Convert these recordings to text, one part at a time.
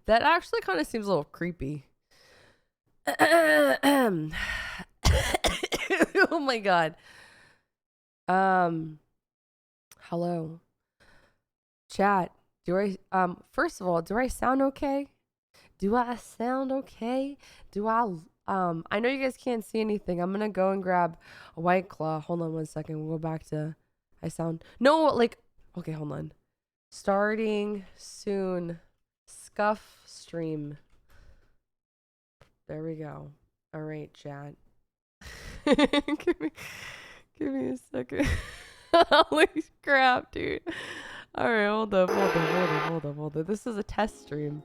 That actually kind of seems a little creepy. Oh my god. Hello. Chat. First of all, do I sound okay? Do I sound okay? I know you guys can't see anything. I'm gonna go and grab a White Claw. Hold on one second. We'll go back to okay, hold on. Starting soon. Scuff stream. There we go. All right, chat. give me a second. Holy crap, dude. All right, hold up. This is a test stream.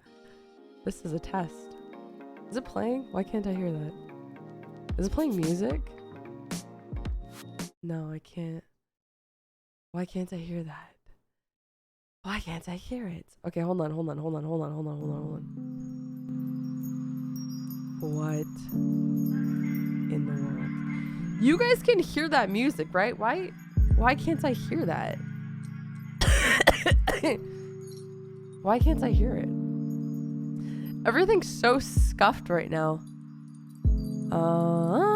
This is a test. Is it playing? Why can't I hear that? Is it playing music? No, I can't. Why can't I hear that? Why can't I hear it? Okay, hold on. What in the world? You guys can hear that music, right? Why can't I hear that? Why can't I hear it? Everything's so scuffed right now. Oh!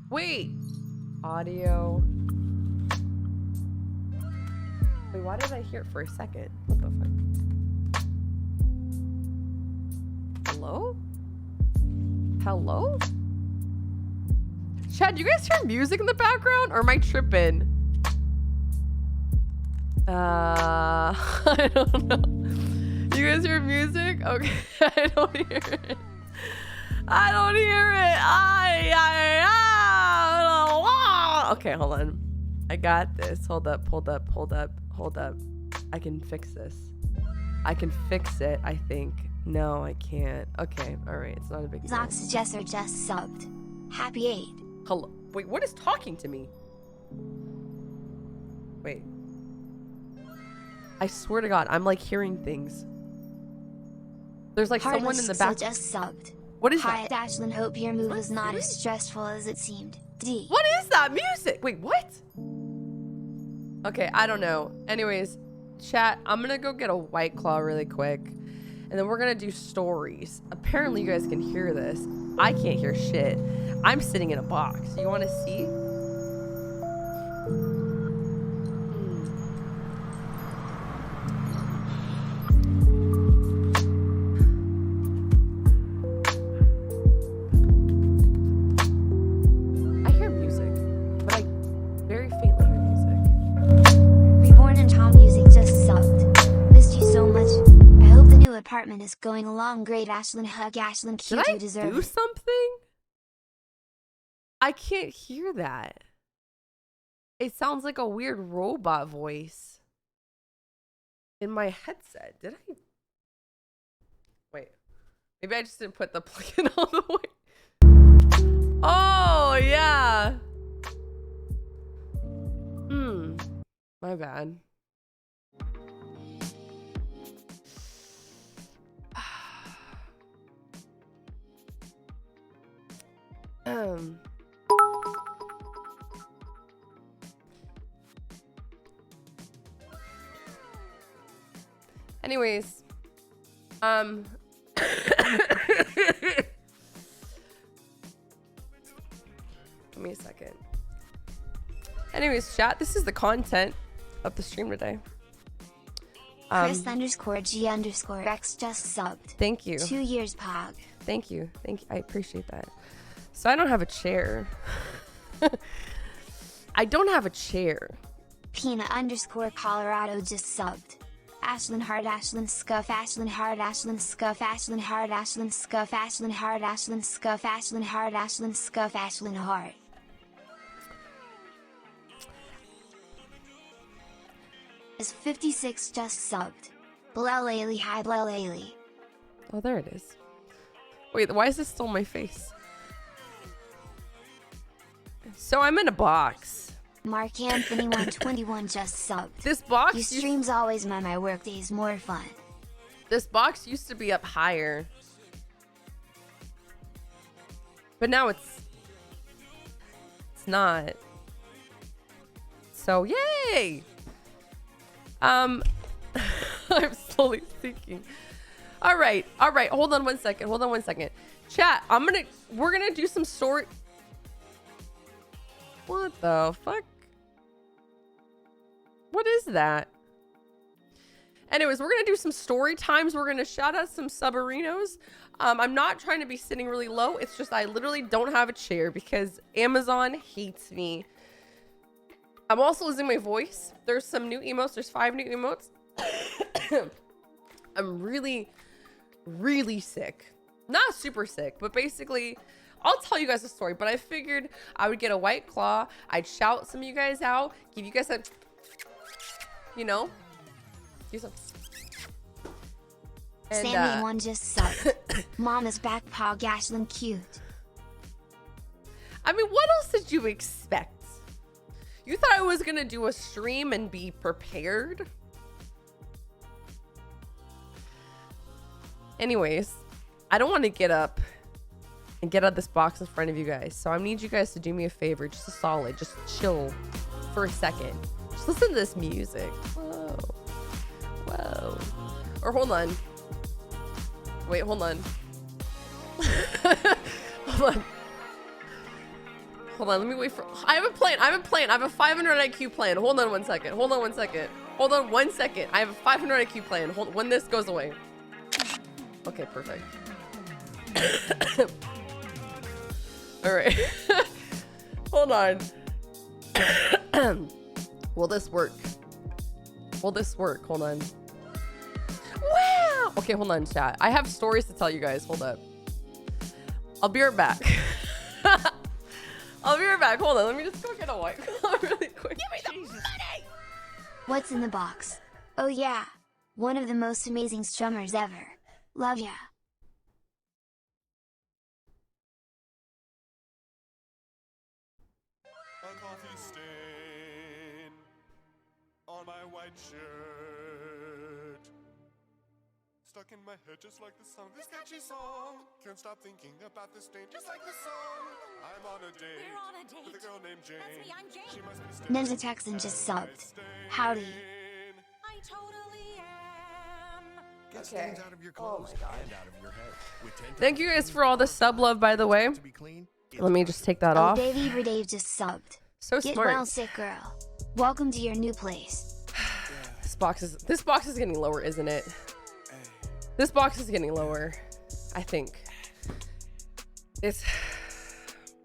Wait. Audio. Wait, why did I hear it for a second? What the fuck? Hello? Hello? Chad, do you guys hear music in the background? Or am I tripping? I don't know. You guys hear music? Okay, I don't hear it. I don't hear it. Okay, hold on. I got this. Hold up. I can fix this. I can fix it, I think. No, I can't. Okay, alright. It's not a big deal. Zoxjesser just subbed. Happy 8. Hello. Wait, what is talking to me? Wait. I swear to God, I'm like hearing things. There's like someone in the back. Just subbed. What is Hi, that? Ashlyn, hope your move was not as stressful as it seemed. D. What is that music? Wait, what? Okay, I don't know. Anyways, chat, I'm gonna go get a White Claw really quick. And then we're gonna do stories. Apparently you guys can hear this. I can't hear shit. I'm sitting in a box. You wanna see? I hear music, but I very faintly hear music. Reborn and Tom Music just subbed. Missed you so much. I hope the new apartment is going along great. Ashlyn, hug Ashlyn, cute, Did I you deserve do it. something? I can't hear that. It sounds like a weird robot voice in my headset. Did I? Wait. Maybe I just didn't put the plug-in all the way. Oh, yeah. My bad. Anyways, give me a second. Anyways, chat, this is the content of the stream today. Chris_G_X just subbed. Thank you. 2 years pog. Thank you. I appreciate that. So I don't have a chair. I don't have a chair. Pina_Colorado just subbed. Ashlyn Hard, Ashlyn Scuff, Ashlyn Hard, Ashlyn Scuff, Ashlyn Hard, Ashlyn Scuff, Ashlyn Hard, Ashlyn Scuff, Ashlyn Hard, Ashlyn Scuff, Ashlyn Hard. Is 56 just subbed. Blalali, hi Blalali. Oh, there it is. Wait, why is this still on my face? So I'm in a box. Mark Anthony 121 just subbed. This box. You streams always make my work days more fun. This box used to be up higher. But now it's not. So yay! I'm slowly thinking. All right. Hold on one second. Chat, we're gonna do some story. What the fuck? What is that? Anyways, we're gonna do some story times. We're gonna shout out some subarinos. I'm not trying to be sitting really low. It's just I literally don't have a chair because Amazon hates me. I'm also losing my voice. There's some new emotes. There's 5 new emotes. I'm really sick. Not super sick, but basically, I'll tell you guys a story. But I figured I would get a White Claw. I'd shout some of you guys out. Give you guys a, you know, do some. And, Sammy one just sucked. Mama's back paw Gashlin cute. I mean, what else did you expect? You thought I was gonna do a stream and be prepared? Anyways, I don't want to get up and get out this box in front of you guys. So I need you guys to do me a favor, just a solid, just chill for a second. Just listen to this music. Whoa. Whoa. Or hold on. Wait, hold on. Hold on. Hold on, let me wait for... I have a plan. I have a 500 IQ plan. Hold on one second. Hold on one second. I have a 500 IQ plan. When this goes away. Okay, perfect. All right. Hold on. Will this work? Hold on. Wow. Okay, hold on, chat. I have stories to tell you guys. Hold up. I'll be right back. Hold on. Let me just go get a White Claw really quick. Give me the money. What's in the box? Oh yeah. One of the most amazing strummers ever. Love ya. A coffee stain on my white shirt. Stuck in my head just like the song. This catchy song. Can't stop thinking about the stain just like the song. I'm on a date. We're on a date. With a girl named Jane. That's me, I'm Jane. She must be Ninja staring Texan at just my subbed. stain. Howdy. I totally am. Get Okay. stains out of your clothes and out of your head. With 10 Thank you guys for all the sub love, by the way. to be clean. Let me just take that Oh, off. Davey Dave just subbed. So Get smart. well, sick girl. Welcome to your new place. This box is getting lower, isn't it? This box is getting lower. I think. It's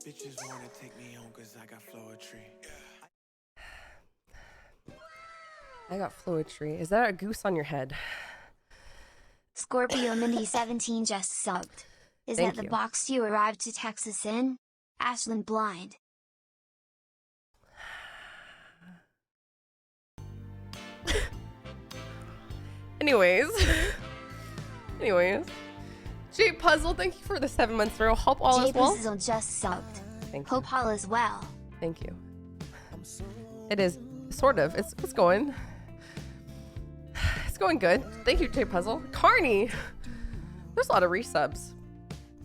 Bitches wanna take me home cause I got Floetry. I got Floetry. Is that a goose on your head? Scorpio Mindy 17 just subbed. Is Thank that the you. box you arrived to Texas in? Ashlyn Blind. Anyways. Jay Puzzle, thank you for the 7 months through. Hope all Jay is well. Puzzle just subbed. Thank you. Hope all is well. Thank you. It is sort of. It's going. It's going good. Thank you, Jay Puzzle. Carney. There's a lot of resubs.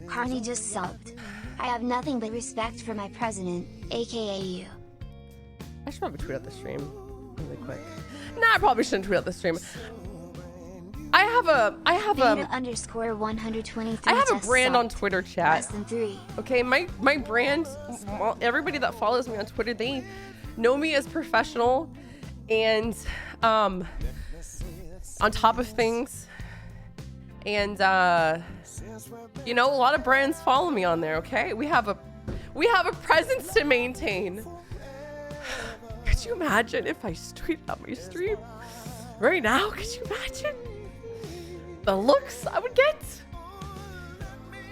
Carney just subbed. I have nothing but respect for my president, aka you. I should probably tweet out the stream really quick. Nah, I probably shouldn't tweet out the stream. I have a Beta underscore 123 I have a just brand on subbed. Twitter, Less chat. than 3. Okay, my brand, well, everybody that follows me on Twitter, they know me as professional and on top of things. And you know, a lot of brands follow me on there, okay? We have a presence to maintain. Could you imagine if I tweeted out my stream right now? Could you imagine the looks I would get?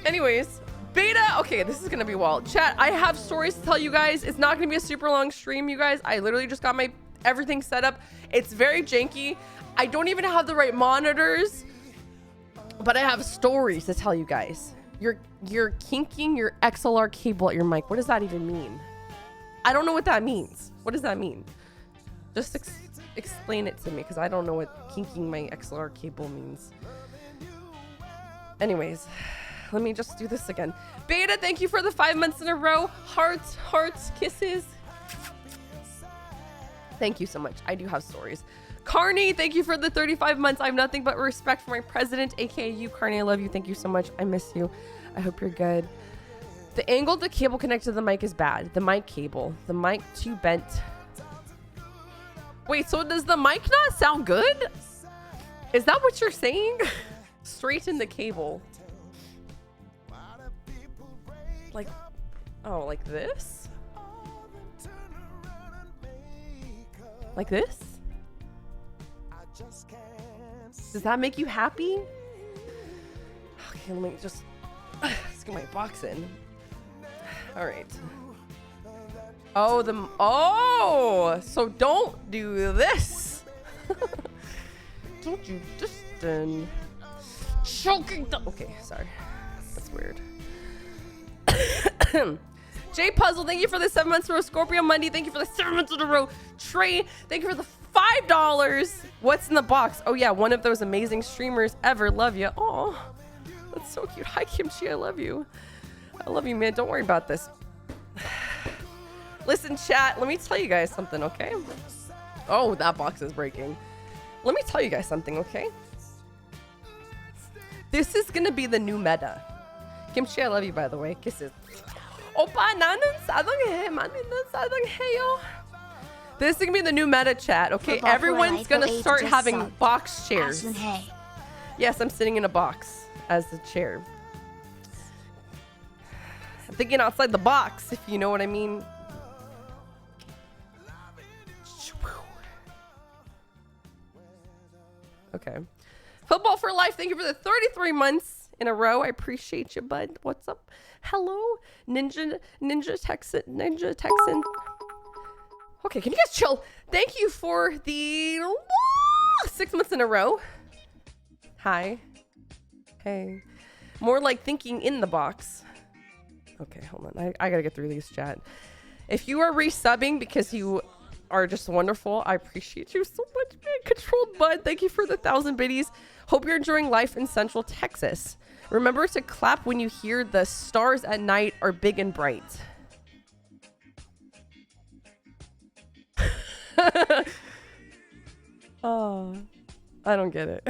Anyways, beta. Okay, this is gonna be wild. Chat, I have stories to tell you guys. It's not gonna be a super long stream, you guys. I literally just got my everything set up. It's very janky. I don't even have the right monitors, but I have stories to tell you guys. You're kinking your XLR cable at your mic. What does that even mean? I don't know what that means. What does that mean? Just explain it to me, because I don't know what kinking my XLR cable means. Anyways, Let me just do this again. Beta, thank you for the 5 months in a row. Hearts, hearts, kisses. Thank you so much. I do have stories. Carney, thank you for the 35 months. I have nothing but respect for my president, aka you, Carney. I love you. Thank you so much. I miss you. I hope you're good. The angle the cable connected to the mic is bad. The mic cable. The mic too bent. Wait, so does the mic not sound good? Is that what you're saying? Straighten the cable. Like, oh, like this? Like this? Does that make you happy? Okay, let me just let's get my box in. All right. Oh, so don't do this. Don't do this then. Choking. Okay, sorry. That's weird. J Puzzle, thank you for the 7 months in a row. Scorpio Monday, thank you for the 7 months in a row. Trey, thank you for the $5. What's in the box? Oh yeah, one of those amazing streamers ever. Love you. Oh, that's so cute. Hi Kimchi, I love you. I love you, man. Don't worry about this. Listen, chat, let me tell you guys something, okay? Oh, that box is breaking. Let me tell you guys something, okay? This is gonna be the new meta. Kimchi, I love you, by the way. Kisses. 오빠 나는 사랑해 많이는 사랑해요. This is gonna be the new meta, chat. Okay, everyone's gonna start having box chairs. Ashlyn Hay. Yes, I'm sitting in a box as the chair. I'm thinking outside the box, if you know what I mean. Okay. Football for life. Thank you for the 33 months in a row. I appreciate you, bud. What's up? Hello, Ninja Texan. Okay, can you guys chill? Thank you for the 6 months in a row. Hi. Hey. More like thinking in the box. Okay, hold on. I gotta get through these, chat. If you are resubbing because you are just wonderful, I appreciate you so much, man. Controlled Bud, thank you for the 1,000 biddies. Hope you're enjoying life in Central Texas. Remember to clap when you hear the stars at night are big and bright. Oh, I don't get it.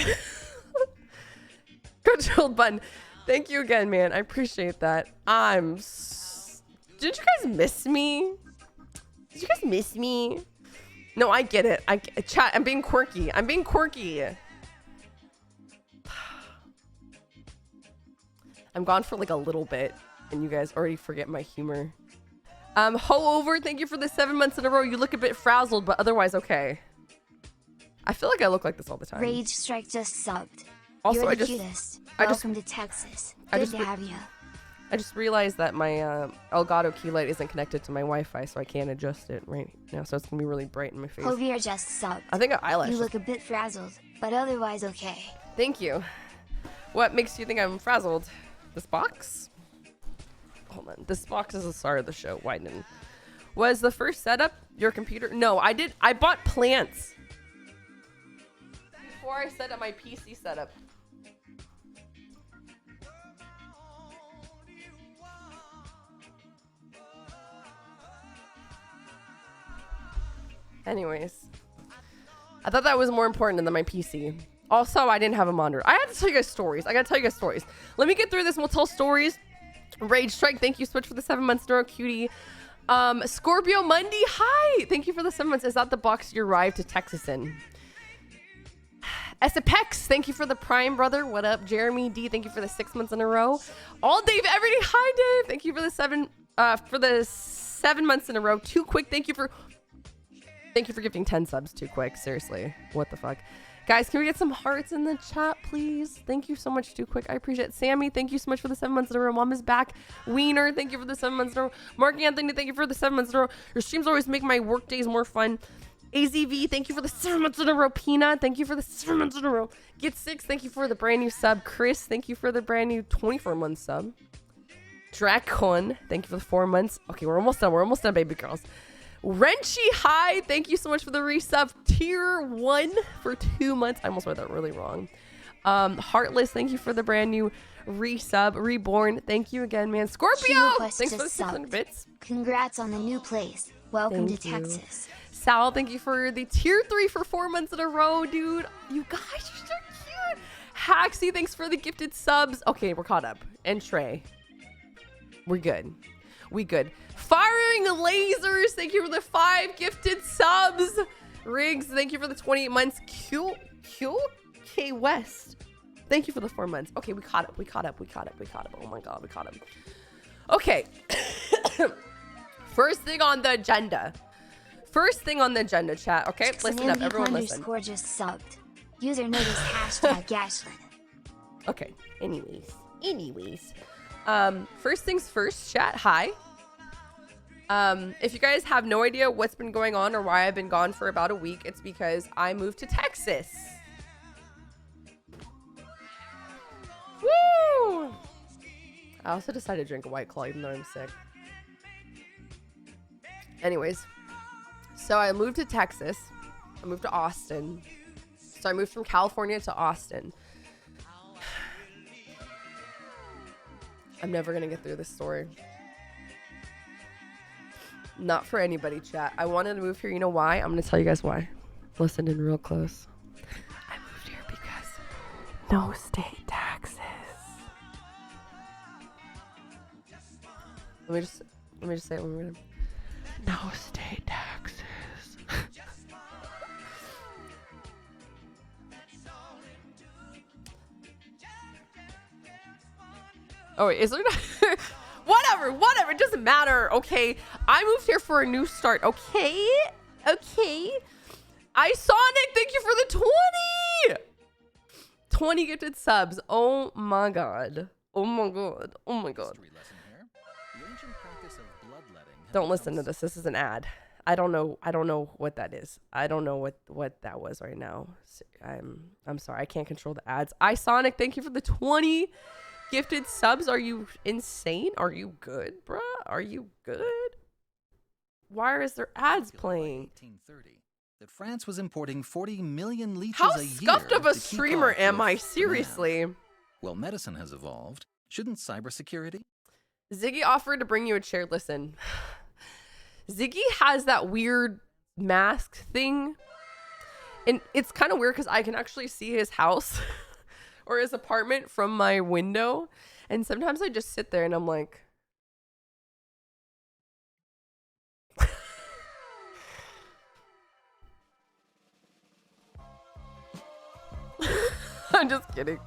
Controlled Button. Thank you again, man. I appreciate that. Did you guys miss me? Did you guys miss me? No, I get it. Chat, I'm being quirky. I'm being quirky. I'm gone for like a little bit, and you guys already forget my humor. Ho over, thank you for the 7 months in a row. You look a bit frazzled, but otherwise okay. I feel like I look like this all the time. Rage Strike just subbed. Also, You're the cutest. Welcome to Texas. Good to have you. I just realized that my Elgato key light isn't connected to my Wi-Fi, so I can't adjust it right now. So it's gonna be really bright in my face. Javier just subbed. I think eyelashes. You look a bit frazzled, but otherwise okay. Thank you. What makes you think I'm frazzled? This box? Hold on. This box is the start of the show. Widen. Was the first setup your computer? No, I did. I bought plants before I set up my PC setup. Anyways, I thought that was more important than my PC. Also, I didn't have a monitor. I had to tell you guys stories. I gotta tell you guys stories. Let me get through this and we'll tell stories. Rage Strike, thank you. Switch for the 7 months. Neuro Cutie. Scorpio Monday, hi. Thank you for the 7 months. Is that the box you arrived to Texas in? Esapex, thank you for the Prime, brother. What up? Jeremy D, thank you for the 6 months in a row. All Dave Everyday, hi Dave. Thank you for the 7 months in a row. Too quick, thank you for gifting 10 subs too quick. Seriously, what the fuck? Guys, can we get some hearts in the chat, please? Thank you so much, too quick. I appreciate it. Sammy, thank you so much for the 7 months in a row. Mom is back. Wiener, thank you for the 7 months in a row. Mark Anthony, thank you for the 7 months in a row. Your streams always make my work days more fun. AZV, thank you for the 7 months in a row. Peanut, thank you for the 7 months in a row. Get 6, thank you for the brand new sub. Chris, thank you for the brand new 24-month sub. Dracon, thank you for the 4 months. Okay, we're almost done. We're almost done, baby girls. Renchi, hi. Thank you so much for the resub. Tier 1 for 2 months. I almost read that really wrong. Heartless, thank you for the brand new resub. Reborn, thank you again, man. Scorpio, Hero Quest thanks for the just 600 subbed. bits. Congrats on the new place. Welcome Thank to you. Texas. Sal, thank you for the tier 3 for 4 months in a row, dude. You guys are so cute. Haxie, thanks for the gifted subs. Okay, we're caught up. And Trey, we're good. We good. Firing lasers, thank you for the 5 gifted subs. Riggs, thank you for the 28 months. K West, thank you for the 4 months. Okay, we caught up. Oh my god, we caught up. Okay. First thing on the agenda, chat. Okay, listen up, everyone, listen. _ just subbed. User notice hashtag Ashlyn. Okay, anyways. First things first, chat, hi. If you guys have no idea what's been going on or why I've been gone for about a week, it's because I moved to Texas. Woo! I also decided to drink a White Claw even though I'm sick. Anyways, so I moved to Texas. I moved to Austin. So I moved from California to Austin. I'm never gonna get through this story. Not for anybody, chat. I wanted to move here. You know why? I'm gonna tell you guys why. Listen in real close. I moved here because no state taxes. Let me just say it one more time. No state taxes. Oh wait, is there not? Whatever, it doesn't matter, okay? I moved here for a new start, okay? Sonic, thank you for the 20 gifted subs. Oh my god. Don't listen to this. This is an ad. I don't know what that is. I don't know what that was right now. I'm sorry. I can't control the ads. Sonic, thank you for the 20 gifted subs. Are you insane? Are you good, bruh? Are you good? Why is there ads playing? 1830, that France was importing 40 million leeches How a year. scuffed of a to keep streamer up am with I? demand. Seriously. Well, medicine has evolved. Shouldn't cybersecurity? Ziggy offered to bring you a chair. Listen, Ziggy has that weird mask thing. And it's kind of weird because I can actually see his house or his apartment from my window. And sometimes I just sit there and I'm like, I'm just kidding.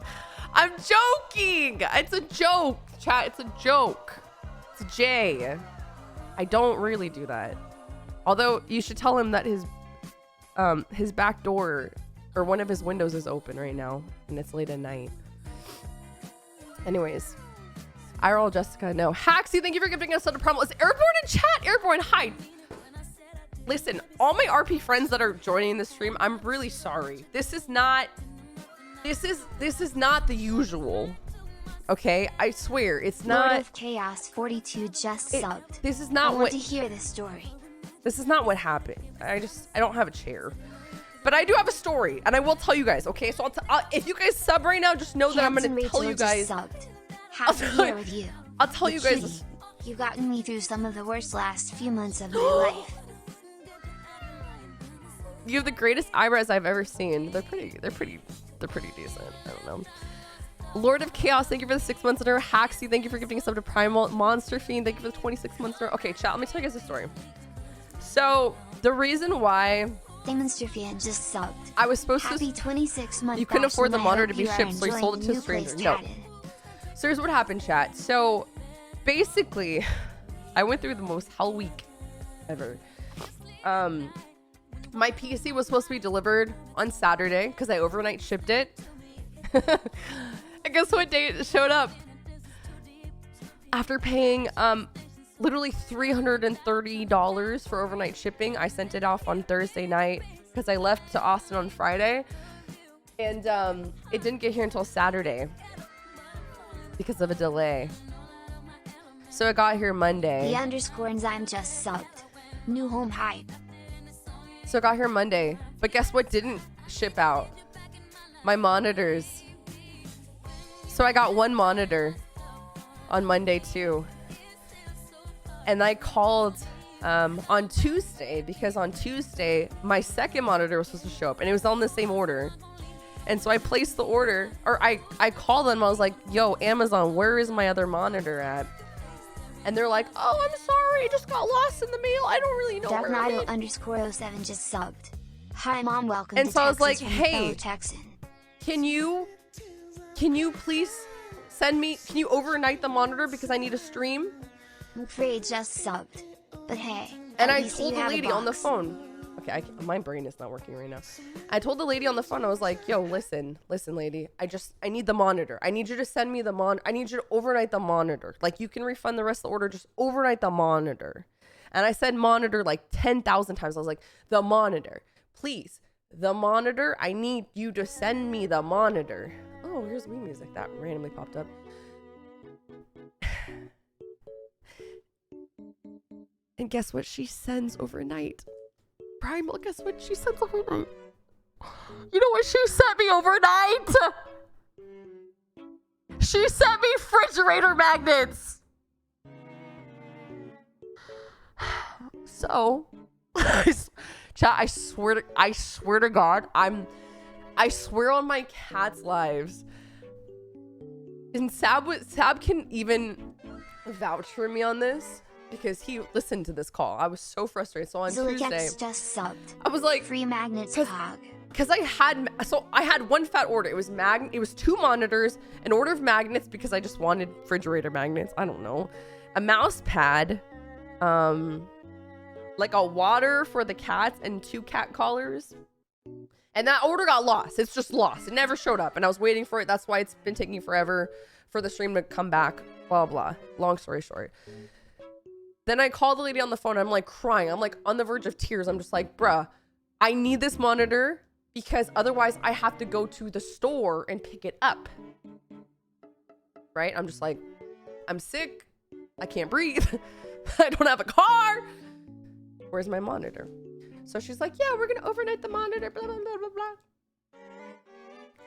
I'm joking. It's a joke, chat. It's a joke. It's Jay. I don't really do that. Although you should tell him that his back door or one of his windows is open right now and it's late at night. Anyways, IRL Jessica, no. Haxie, thank you for giving us a promo. Is Airborne in chat? Airborne, hi. Listen, all my RP friends that are joining the stream, I'm really sorry. This is not the usual. Okay, I swear it's not. Lord of Chaos 42 just subbed. This is I not want what. to hear the story. This is not what happened. I don't have a chair, but I do have a story, and I will tell you guys. Okay, so if you guys sub right now, just know that I'm Hanson gonna tell Rachel you guys. just subbed. Happy year with you. I'll tell you guys. Cutie, you've gotten me through some of the worst last few months of my life. You have the greatest eyebrows I've ever seen. They're pretty decent. I don't know. Lord of Chaos, thank you for the 6 months in a row. Haxie, thank you for giving us up to Primal. Monster Fiend, thank you for the 26 months in a row. Okay, chat, let me tell you guys a story. So, the reason why Demonster Fan just subbed. I was supposed Happy to... 26 months. You couldn't afford the Ashlyn. I monitor hope to be you are shipped, so you enjoying sold it the to a new stranger. place No. chatted. So here's what happened, chat. So, basically, I went through the most hell week ever. My PC was supposed to be delivered on Saturday because I overnight shipped it. And guess what day it showed up? After paying literally $330 for overnight shipping, I sent it off on Thursday night because I left to Austin on Friday, and it didn't get here until Saturday because of a delay. So it got here Monday. The underscore enzyme just subbed. New home hype. So it got here Monday, but guess what didn't ship out? My monitors. So I got one monitor on Monday too. And I called on Tuesday because on Tuesday, my second monitor was supposed to show up and it was on the same order. And so I placed the order, or I called them. I was like, yo, Amazon, where is my other monitor at? And they're like, oh, I'm sorry. It just got lost in the mail. I don't really know where it is. Darknido_07 just subbed. Hi, Mom. Welcome And to so I was Texas like, from a hey, fellow Texan. Can you please send me, can you overnight the monitor because I need a stream? Free just subbed. But hey. And at I least told you the have a lady on the box. phone. Okay, my brain is not working right now. I told the lady on the phone, I was like, yo, listen, lady. I need the monitor. I need you to send me I need you to overnight the monitor. Like, you can refund the rest of the order, just overnight the monitor. And I said monitor like 10,000 times. I was like, the monitor, please. The monitor, I need you to send me the monitor. Oh, here's Wii Music. That randomly popped up. And guess what she sends overnight? Primal, guess what she sends overnight? You know what she sent me overnight? She sent me refrigerator magnets. So, chat, I swear to God, I swear on my cat's lives. And Sab can even vouch for me on this because he listened to this call. I was so frustrated. So on Tuesday, just subbed. I was like, Free magnets hog. because I had one fat order. It was 2 monitors, an order of magnets because I just wanted refrigerator magnets. I don't know, a mouse pad, like a water for the cats and 2 cat collars. And that order got lost. It's just lost. It never showed up. And I was waiting for it. That's why it's been taking forever for the stream to come back. Blah, blah. Long story short. Then I called the lady on the phone. I'm like crying. I'm like on the verge of tears. I'm just like, bruh, I need this monitor because otherwise I have to go to the store and pick it up. Right? I'm just like, I'm sick. I can't breathe. I don't have a car. Where's my monitor? So she's like, yeah, we're going to overnight the monitor, blah, blah, blah, blah, blah.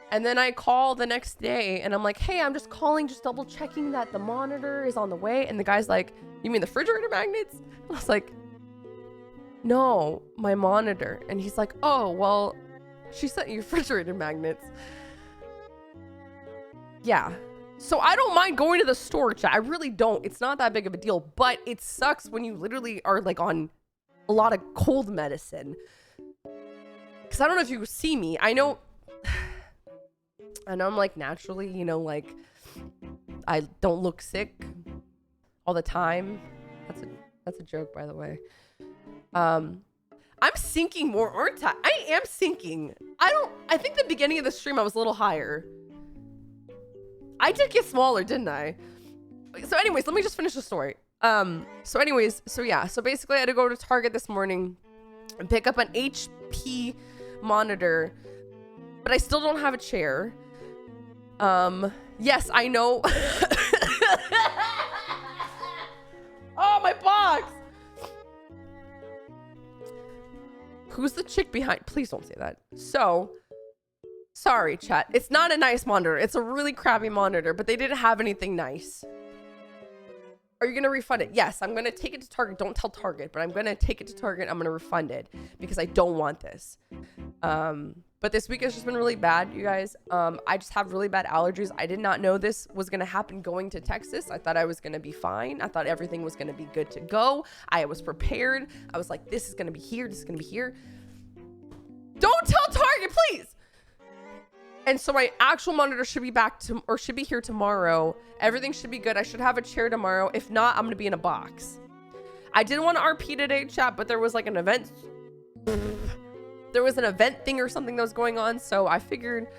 And then I call the next day and I'm like, hey, I'm just calling, just double checking that the monitor is on the way. And the guy's like, you mean the refrigerator magnets? I was like, no, my monitor. And he's like, oh, well, she sent you refrigerator magnets. Yeah. So I don't mind going to the store, chat. I really don't. It's not that big of a deal, but it sucks when you literally are like on a lot of cold medicine. Because I don't know if you see me. I know I'm like naturally, you know, like I don't look sick all the time. That's a joke, by the way. I'm sinking more, aren't I? I am sinking. I think the beginning of the stream I was a little higher. I did get smaller, didn't I? So anyways, let me just finish the story. So basically I had to go to Target this morning and pick up an HP monitor, but I still don't have a chair. Yes, I know. Oh, my box. Who's the chick behind? Please don't say that. So, sorry, chat. It's not a nice monitor. It's a really crappy monitor, but they didn't have anything nice. Are you going to refund it? Yes, I'm going to take it to Target. Don't tell Target, but I'm going to take it to Target. I'm going to refund it because I don't want this. But this week has just been really bad, you guys. I just have really bad allergies. I did not know this was going to happen going to Texas. I thought I was going to be fine. I thought everything was going to be good to go. I was prepared. I was like, this is going to be here. This is going to be here. Don't tell Target, please. And so my actual monitor should be should be here tomorrow. Everything should be good. I should have a chair tomorrow. If not, I'm going to be in a box. I didn't want to RP today, chat, but there was like an event. There was an event thing or something that was going on. So I figured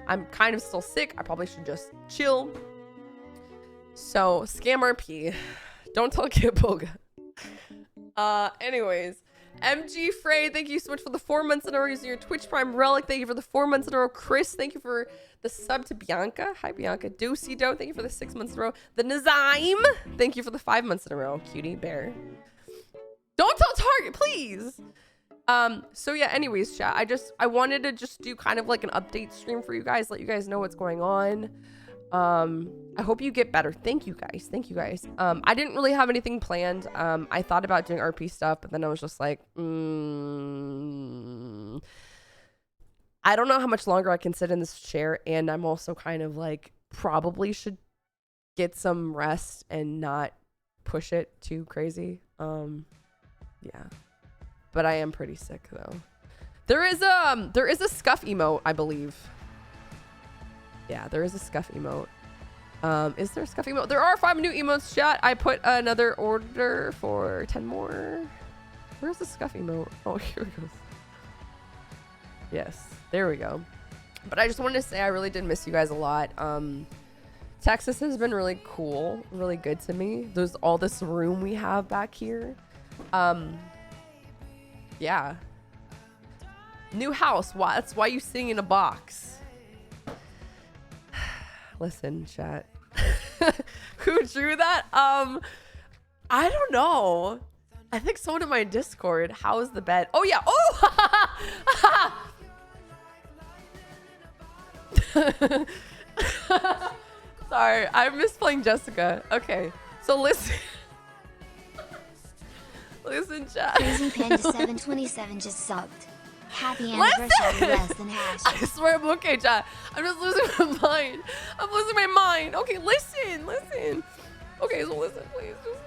I'm kind of still sick. I probably should just chill. So scam RP. Don't tell Kiboga. Anyways. MG Frey, thank you so much for the 4 months in a row using your Twitch Prime Relic. Thank you for the 4 months in a row. Chris, thank you for the sub to Bianca. Hi, Bianca. Dosey Do, thank you for the 6 months in a row. The Nazaim, thank you for the 5 months in a row. Cutie bear. Don't tell Target, please. So yeah, anyways, chat. I wanted to just do kind of like an update stream for you guys, let you guys know what's going on. I hope you get better. Thank you guys. Thank you guys. I didn't really have anything planned. I thought about doing RP stuff, but then I was just like, I don't know how much longer I can sit in this chair, and I'm also kind of like probably should get some rest and not push it too crazy. Yeah. But I am pretty sick though. There is a scuff emote, I believe. Yeah, there is a scuff emote. Is there a scuff emote? There are 5 new emotes, chat. I put another order for 10 more. Where's the scuff emote? Oh, here it goes. Yes, there we go. But I just wanted to say I really did miss you guys a lot. Texas has been really cool, really good to me. There's all this room we have back here. Yeah. New house. Why? That's why you sing in a box. Listen, chat. Who drew that? I don't know. I think someone in my Discord. How is the bed? Oh yeah. Oh. Sorry, I miss playing Jessica. Okay, so listen. Listen, chat. Crazy Panda 727 just subbed. Happy anniversary, less than hash. I swear I'm okay, chat. I'm just losing my mind. I'm losing my mind. Okay, listen. Okay, so listen, please. Just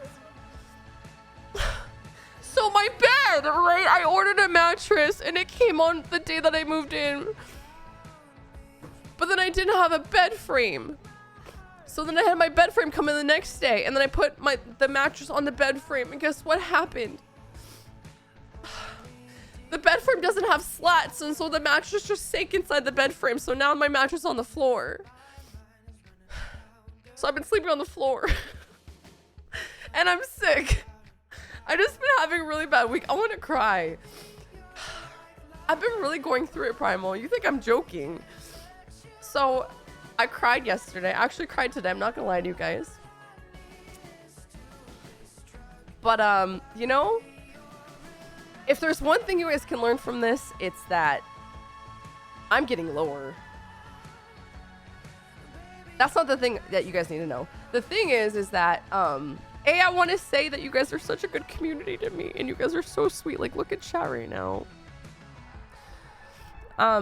listen. So my bed, right? I ordered a mattress and it came on the day that I moved in. But then I didn't have a bed frame. So then I had my bed frame come in the next day, and then I put the mattress on the bed frame, and guess what happened? The bed frame doesn't have slats, and so the mattress just sank inside the bed frame. So now my mattress is on the floor. So I've been sleeping on the floor. And I'm sick. I just been having a really bad week. I want to cry. I've been really going through it, Primal. You think I'm joking. So I cried yesterday. I actually cried today. I'm not gonna lie to you guys. But you know, if there's one thing you guys can learn from this, it's that I'm getting lower. That's not the thing that you guys need to know. The thing is that I want to say that you guys are such a good community to me, and you guys are so sweet. Like, look at chat right now.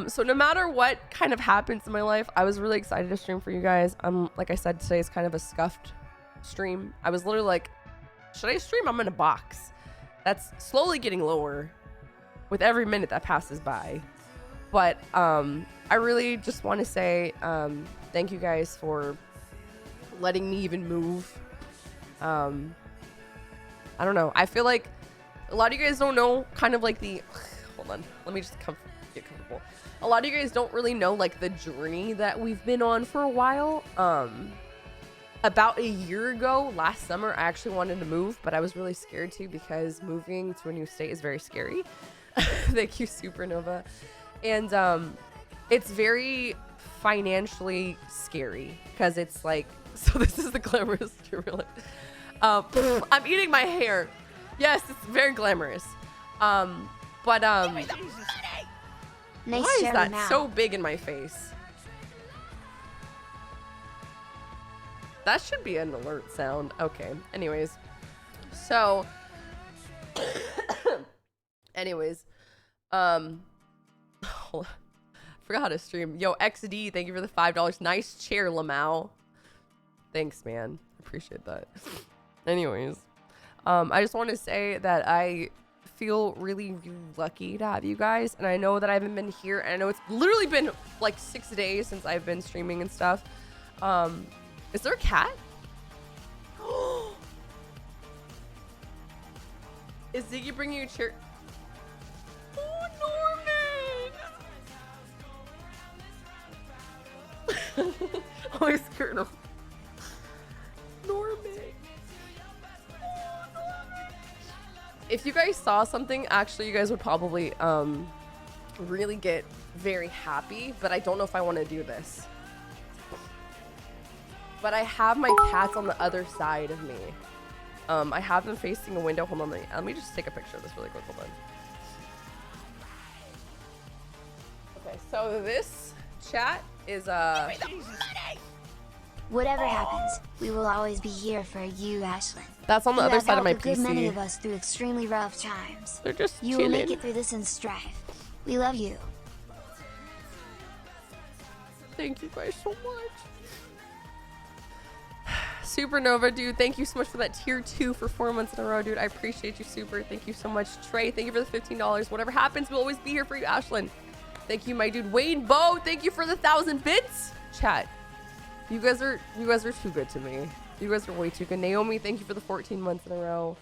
So no matter what kind of happens in my life, I was really excited to stream for you guys. Like I said, today is kind of a scuffed stream. I was literally like, should I stream? I'm in a box. That's slowly getting lower with every minute that passes by. But I really just want to say thank you guys for letting me even move. I don't know. I feel like a lot of you guys don't know kind of like the... Hold on. Let me just get comfortable. A lot of you guys don't really know like the journey that we've been on for a while. About a year ago, last summer, I actually wanted to move, but I was really scared to because moving to a new state is very scary. Thank you, Supernova. And it's very financially scary because it's like, so this is the glamorous really. I'm eating my hair. Yes, it's very glamorous. But Nice why is that out. so big in my face? That should be an alert sound. Okay. Anyways. So anyways. Hold on. Forgot how to stream. Yo, XD, thank you for the $5. Nice chair, Lamau. Thanks, man. Appreciate that. Anyways. I just want to say that I feel really, really lucky to have you guys, and I know that I haven't been here, and I know it's literally been like 6 days since I've been streaming and stuff. Is there a cat? Is Ziggy bringing you a chair? Oh, Norman! Oh, he's scared of Norman. If you guys saw something, actually, you guys would probably really get very happy, but I don't know if I want to do this. But I have my cats on the other side of me. I have them facing a window. Hold on, let me just take a picture of this really quick. Hold on. Okay, so this chat is Whatever happens, we will always be here for you, Ashlyn. That's on the You other have side of my helped a good many PC. of us through extremely rough times. They're just You will make chilling. it through this and strive. We love you. Thank you guys so much. Supernova, dude, thank you so much for that tier 2 for 4 months in a row, dude. I appreciate you, super. Thank you so much. Trey, thank you for the $15. Whatever happens, we'll always be here for you, Ashlyn. Thank you, my dude. Wayne Bo, thank you for the 1,000 bits. Chat, you guys are too good to me. You guys are way too good. Naomi, thank you for the 14 months in a row.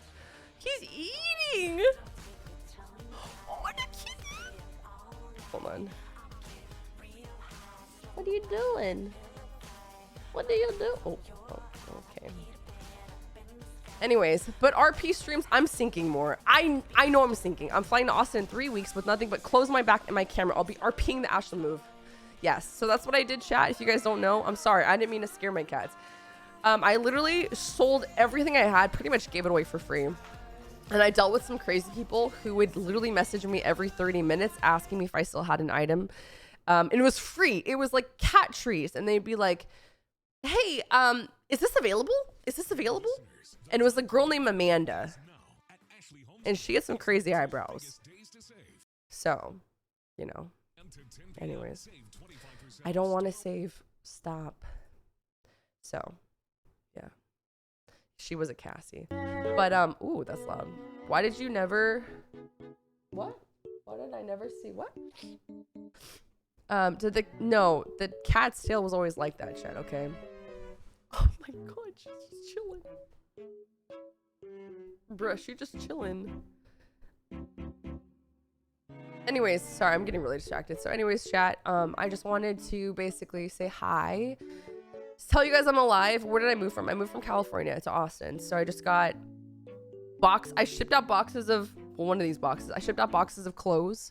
He's eating. Oh, what a kitty. Hold on. What are you doing? What do you do? Oh, okay. Anyways, but RP streams, I'm syncing more. I know I'm syncing. I'm flying to Austin in 3 weeks with nothing but close my back and my camera. I'll be RPing the Ashlyn move. Yes, so that's what I did, chat. If you guys don't know, I'm sorry. I didn't mean to scare my cats. I literally sold everything I had, pretty much gave it away for free. And I dealt with some crazy people who would literally message me every 30 minutes asking me if I still had an item. And it was free. It was like cat trees. And they'd be like, hey, is this available? Is this available? And it was a girl named Amanda. And she had some crazy eyebrows. So, you know. Anyways. I don't want to save. Stop. So, yeah. She was a Cassie. But, ooh, that's loud. Why did you never... What? Why did I never see... What? No, the cat's tail was always like that, chat, okay? Oh my god, she's just chilling. Bruh, she's just chilling. Anyways, sorry, I'm getting really distracted. So anyways, chat, I just wanted to basically say hi. Tell you guys I'm alive. Where did I move from? I moved from California to Austin. So I just got I shipped out boxes of, well, one of these boxes. I shipped out boxes of clothes.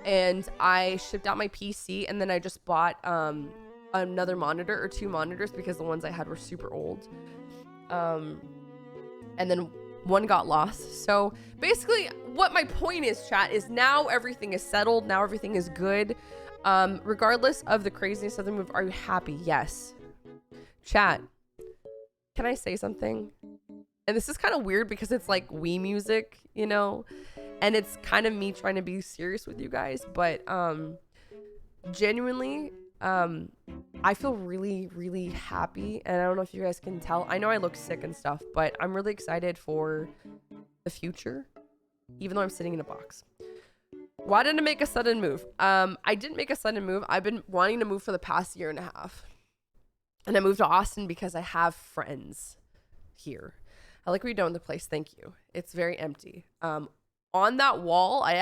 And I shipped out my PC, and then I just bought another monitor or 2 monitors because the ones I had were super old. And then one got lost. So basically what my point is, chat, is now everything is settled. Now everything is good. Regardless of the craziness of the move, are you happy? Yes. Chat, can I say something? And this is kind of weird because it's like Wii music, you know? And it's kind of me trying to be serious with you guys, but genuinely, I feel really, really happy. And I don't know if you guys can tell. I know I look sick and stuff, but I'm really excited for the future, even though I'm sitting in a box. Why didn't I make a sudden move? I didn't make a sudden move. I've been wanting to move for the past 1.5 years. And I moved to Austin because I have friends here. I like redone the place. Thank you. It's very empty. On that wall, I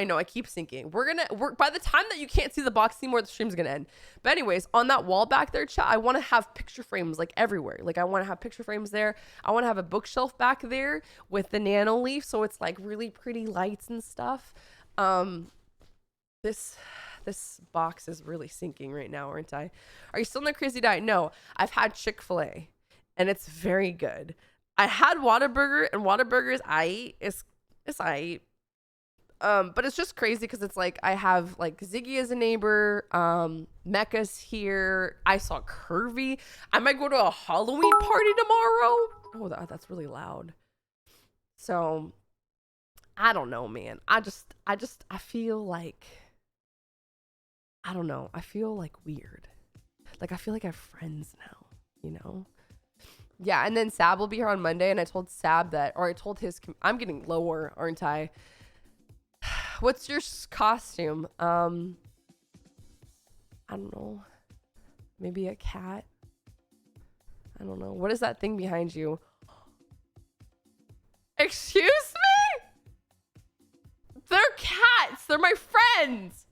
know I keep syncing. We're by the time that you can't see the box anymore, the stream's gonna end. But anyways, on that wall back there, chat, I want to have picture frames like everywhere. Like I want to have picture frames there. I want to have a bookshelf back there with the nano leaf, so it's like really pretty lights and stuff. This box is really sinking right now, aren't I? Are you still in the crazy diet? No, I've had Chick-fil-A, and it's very good. I had Whataburger, and Whataburgers I eat is I but it's just crazy because it's like I have like Ziggy as a neighbor, Mecca's here. I saw Curvy. I might go to a Halloween party tomorrow. Oh, that's really loud. So I don't know, man. I feel like, I don't know. I feel like weird. Like I feel like I have friends now, you know? Yeah, and then Sab will be here on Monday, and I told Sab that, or I told his, I'm getting lower, aren't I? What's your costume? I don't know. Maybe a cat? I don't know. What is that thing behind you? Excuse me? They're cats. They're my friends.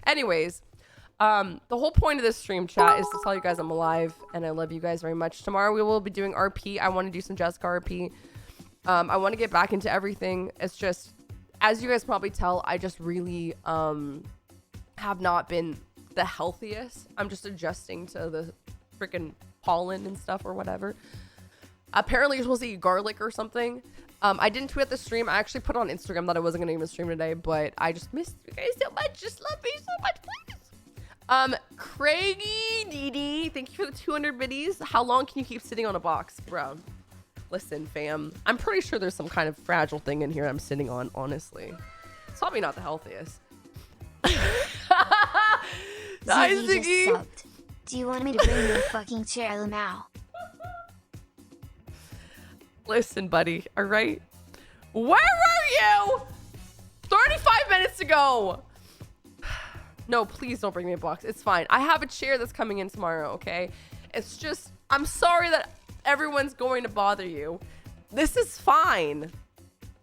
Anyways, the whole point of this stream, chat, is to tell you guys I'm alive and I love you guys very much. Tomorrow we will be doing RP. I want to do some Jessica RP. I want to get back into everything. It's just, as you guys probably tell, I just really have not been the healthiest. I'm just adjusting to the freaking pollen and stuff or whatever. Apparently you're supposed to eat garlic or something. I didn't tweet the stream. I actually put on Instagram that I wasn't gonna even stream today, but I just missed you guys so much. Just love me so much, please. Craigie DD, thank you for the 200 biddies. How long can you keep sitting on a box, bro? Listen, fam. I'm pretty sure there's some kind of fragile thing in here I'm sitting on, honestly. It's probably not the healthiest. Nice, Ziggy just Ziggy. subbed. Do you want me to bring you a fucking chair, Lamau? Listen, buddy, all right? Where were you 35 minutes ago? No, please don't bring me a box. It's fine. I have a chair that's coming in tomorrow, okay? It's just, I'm sorry that everyone's going to bother you. This is fine.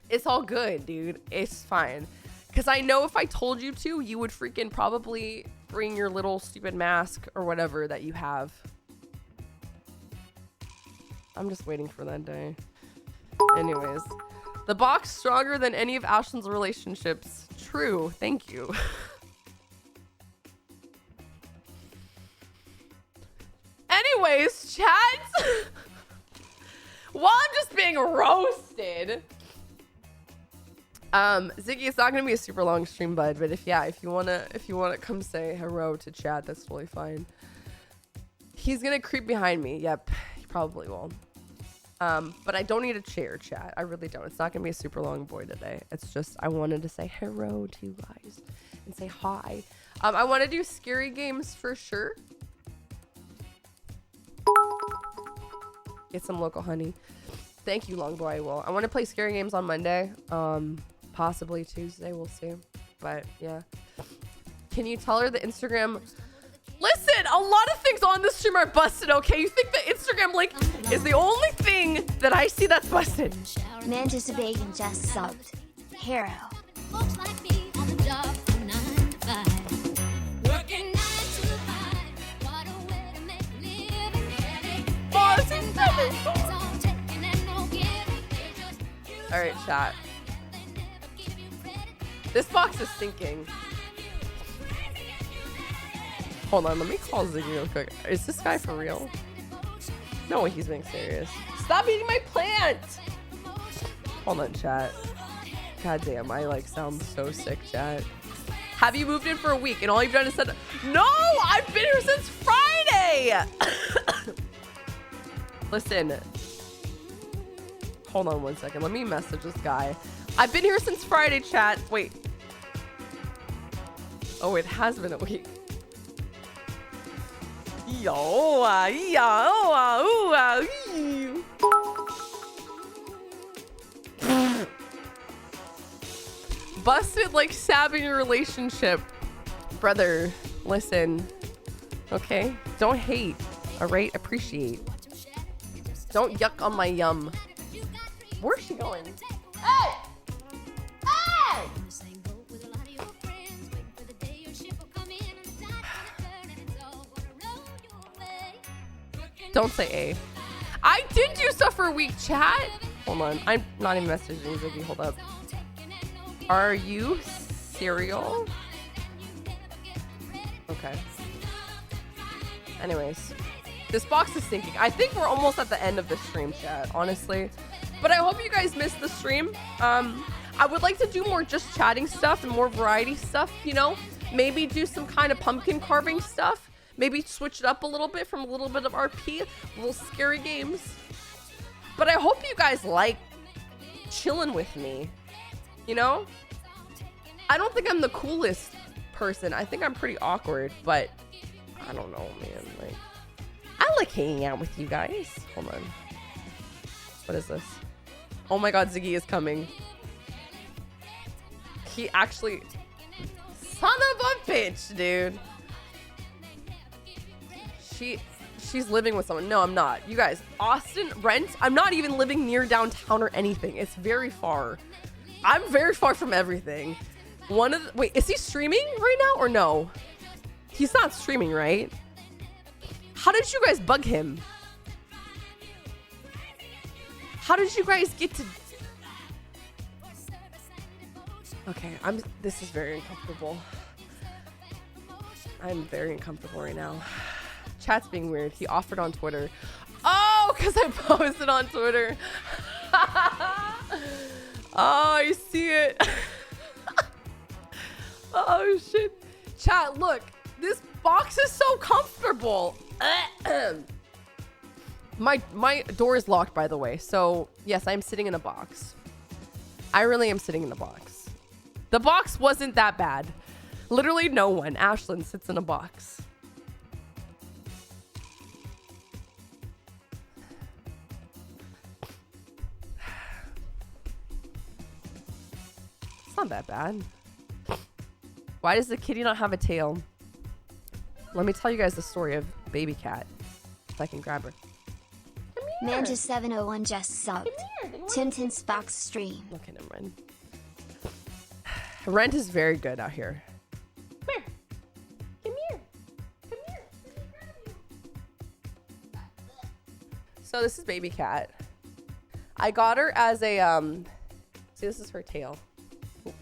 It's all good, dude. It's fine. Because I know if I told you to, you would freaking probably bring your little stupid mask or whatever that you have. I'm just waiting for that day. Anyways, the box stronger than any of Ashlyn's relationships. True. Thank you. Anyways, chat. While I'm just being roasted. Ziggy, it's not gonna be a super long stream, bud. But if you wanna come say hello to chat, that's totally fine. He's gonna creep behind me. Yep, he probably will. But I don't need a chair, chat. I really don't. It's not gonna be a super long boy today. It's just I wanted to say hello to you guys and say hi. I want to do scary games for sure. Get some local honey. Thank you, long boy. I will. I want to play scary games on Monday. Possibly Tuesday. We'll see. But yeah. Can you tell her the Instagram? Listen, a lot of things on this stream are busted, okay? You think the Instagram link is the only thing that I see that's busted? Mantis Bacon just subbed. Hero. Folks like me on the job from 9 to 5. Working 9 to 5. What a way to make a living. Boss is It's all taking and no giving. They just use All right, chat. they never give you credit. This box is sinking. Hold on, let me call Ziggy real quick. Is this guy for real? No way he's being serious. Stop eating my plant! Hold on, chat. God damn, I like sound so sick, chat. Have you moved in for a week and all you've done is said, no, I've been here since Friday! Listen. Hold on one second. Let me message this guy. I've been here since Friday, chat. Wait. Oh, it has been a week. Busted like stabbing your relationship. Brother, listen. Okay? Don't hate. Alright? Appreciate. Don't yuck on my yum. Where's she going? Hey! Hey! In the same boat with a lot of your friends, waiting for the day your ship will come in and the tide's gonna turn and it's all gonna roll your way. Working Don't say A. I did do stuff for a week, chat. Hold on. I'm not even messaging Ziggy. Hold up. all taking and no giving. Are you cereal? Okay. Anyways. This box is sinking. I think we're almost at the end of the stream, chat, honestly. But I hope you guys missed the stream. I would like to do more just chatting stuff and more variety stuff, you know? Maybe do some kind of pumpkin carving stuff. Maybe switch it up a little bit from a little bit of RP, little scary games. But I hope you guys like chilling with me, you know? I don't think I'm the coolest person. I think I'm pretty awkward, but I don't know, man. Like, I like hanging out with you guys. Hold on. What is this? Oh my god, Ziggy is coming. He actually... Son of a bitch, dude. She's living with someone. No, I'm not. You guys, Austin, rent. I'm not even living near downtown or anything. It's very far. I'm very far from everything. Wait, is he streaming right now or no? He's not streaming, right? How did you guys bug him? How did you guys get to... Okay, this is very uncomfortable. I'm very uncomfortable right now. Chat's being weird. He offered on Twitter. Oh, because I posted on Twitter. Oh, I see it. Oh shit. Chat, look. This box is so comfortable. My door is locked, by the way. So, yes, I'm sitting in a box. I really am sitting in a box. The box wasn't that bad. Literally no one. Ashlyn sits in a box. It's not that bad. Why does the kitty not have a tail? Let me tell you guys the story of Baby Cat. If I can grab her. Manja701 just subbed. Tintin's box stream. Okay, never mind. Rent is very good out here. Come here. Come here. Come here. Let me grab you. So this is Baby Cat. I got her as a see, this is her tail. Oh,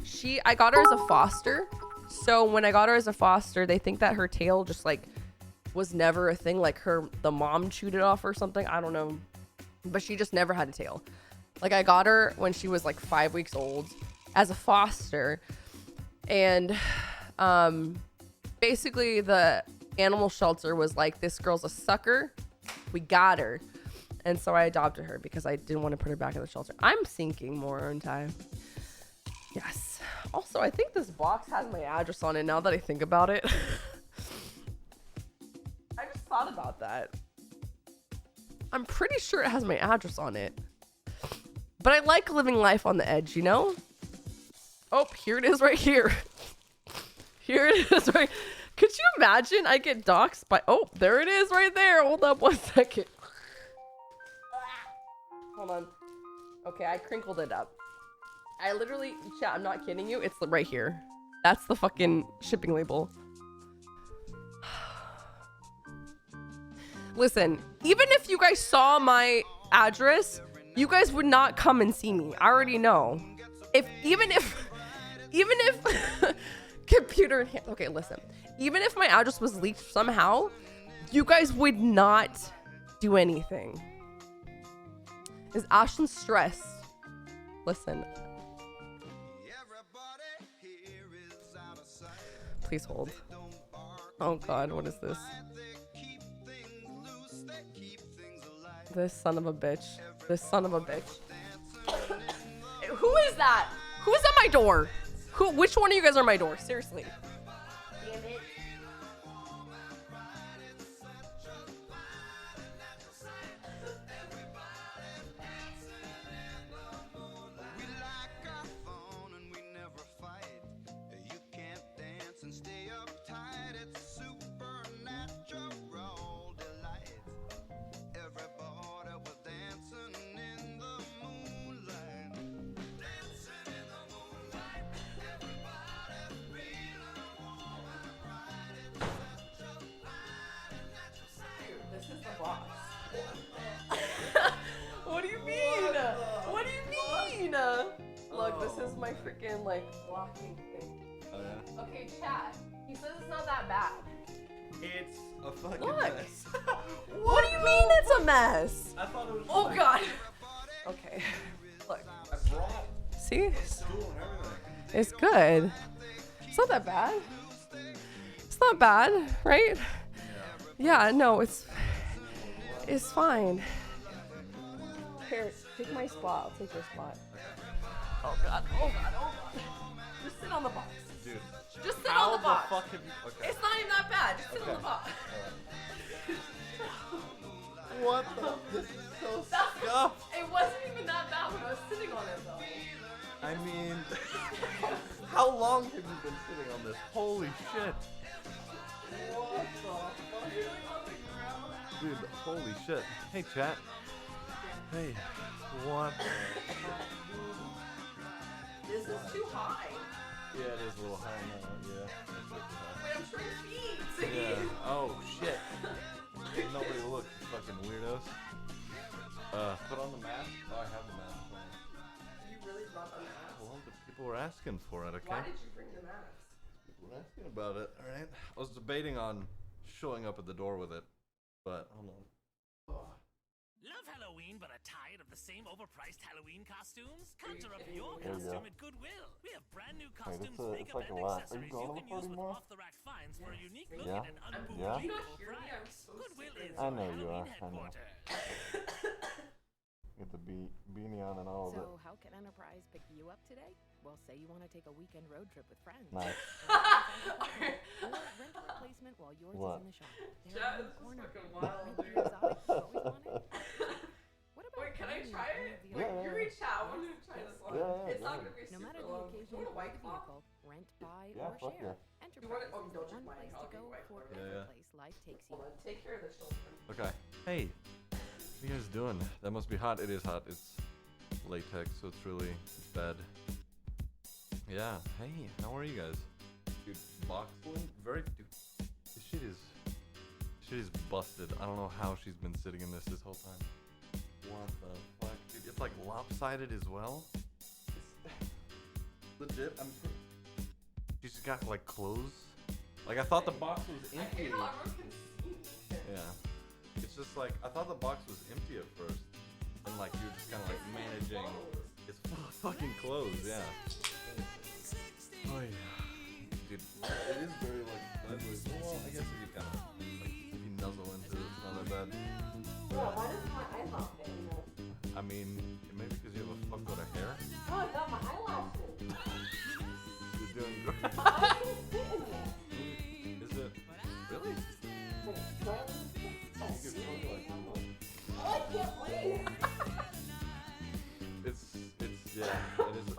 Jesus. I got her as a foster. So when I got her as a foster, they think that her tail just like was never a thing, like the mom chewed it off or something. I don't know, but she just never had a tail. Like I got her when she was like 5 weeks old as a foster, and basically the animal shelter was like, this girl's a sucker, we got her. And so I adopted her because I didn't want to put her back in the shelter. I'm sinking more, aren't I? Yes. Also, I think this box has my address on it now that I think about it. I just thought about that. I'm pretty sure it has my address on it. But I like living life on the edge, you know? Oh, here it is right here. Here it is right. Could you imagine I get doxxed by... Oh, there it is right there. Hold up 1 second. Hold on. Okay, I crinkled it up. I literally... Chat, I'm not kidding you. It's right here. That's the fucking shipping label. Listen, even if you guys saw my address, you guys would not come and see me. I already know. Even if computer enhanced. Okay, listen. Even if my address was leaked somehow, you guys would not do anything. Is Ashlyn stressed? Listen. Please hold. Oh God, what is this? This son of a bitch. This son of a bitch. Who is that? Who's at my door? Which one of you guys are at my door? Seriously. Damn it. What do you mean? What do you mean? Look, this is my freaking like blocking thing. Oh yeah? Okay, chat. He says it's not that bad. It's a fucking Look. mess. What do you mean it's a mess? I thought it was Oh like, God. Okay. Look. I brought See? a stool and everything. It's good. It's not that bad. It's not bad, right? Yeah, no, it's fine. Here, take my spot. I'll take your spot. Oh God. Oh God. Oh God. Just sit on the box. Dude. Just sit How on the box. fuck have you... Okay. It's not even that bad. Just sit on the box. What the... This is so scuffed. It wasn't even that bad when I was sitting on it though. I mean... How long have you been sitting on this? Holy shit. What the fuck? Dude, holy shit. Hey, chat. Hey, what? This is too high. Yeah, it is a little high now. Yeah. It's way too Wait, I'm trying to feed. high. Yeah. Oh, shit. Nobody look, you fucking weirdos. Put on the mask. Oh, I have the mask on. You really brought the mask? Well, the people were asking for it, okay? Why did you bring the mask? People were asking about it, alright? I was debating on showing up at the door with it. But hold on. Love Halloween but are tired of the same overpriced Halloween costumes? Conjure up your There you go. costume at Goodwill. We have brand new Wait, costumes, it's makeup, like a and lot. Are accessories you going you to can the use party with tomorrow? off-the-rack finds for a unique look Yeah? at an Yeah? unbelievable Hear me? I'm price. so Goodwill scared. is I your know you Halloween are, I know. headquarters. Get the beanie on and all of it. So, how can Enterprise pick you up today? Well, say you want to take a weekend road trip with friends. Nice. Or rent a replacement while yours What? is in the shop. They're Chad, in this the is corner. fucking wild, Rent dude. the exotic you always wanted. What about Wait, can I owning try any it? of the Wait, other you reach out. I want to try this one. Yeah, It's go not ahead. gonna be No matter super the long. occasion You want or a the white claw? vehicle, rent, buy, Yeah, or fuck share. yeah. Enterprise You want it? Oh, is the don't one just white place claw, to be go white for claw. Yeah, every yeah. place life takes you. Hold on, take care of the children. Okay. Hey, what you guys doing? That must be hot. It is hot. It's latex, so it's really bad. Yeah. Hey, how are you guys? Dude, Boxlin, very dude. This shit is busted. I don't know how she's been sitting in this whole time. What the fuck, dude? It's like lopsided as well. It's legit. She's got like clothes. Like I thought the box was I empty. hate how everyone can see me. Yeah. It's just like, I thought the box was empty at first. And like, you're just kind of like managing. It's full of fucking clothes, yeah. Oh yeah. Dude, it is very like, sideways. Well, I guess if you kind of, like, if you nuzzle into it, it's not that bad. Bro, why does my eyelash fit in this? I mean, maybe because you have a fuckload of hair. Oh, I got my eyelashes. You're doing great. I can fit in this. Is it? Really? Wait, do I have to You could totally like, Oh, I can't breathe. yeah, it is.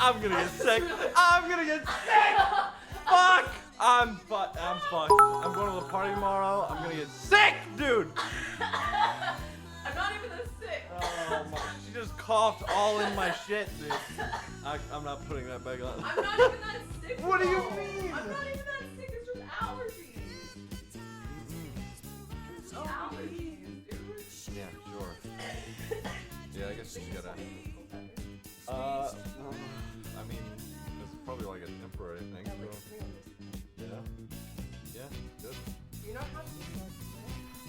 I'm gonna get sick. I'm gonna get sick. Fuck. I'm fucked. I'm going to the party tomorrow. I'm gonna get sick, dude. I'm not even that sick. Oh my. She just coughed all in my shit, dude. I'm not putting that back on. I'm not even that sick. What do you though. mean? I'm not even that sick. It's just allergies. It's allergies, dude. Yeah, sure. Yeah, I guess you gotta. I mean, it's probably like a temporary thing. So. Yeah. Yeah. Good. Do you know how to do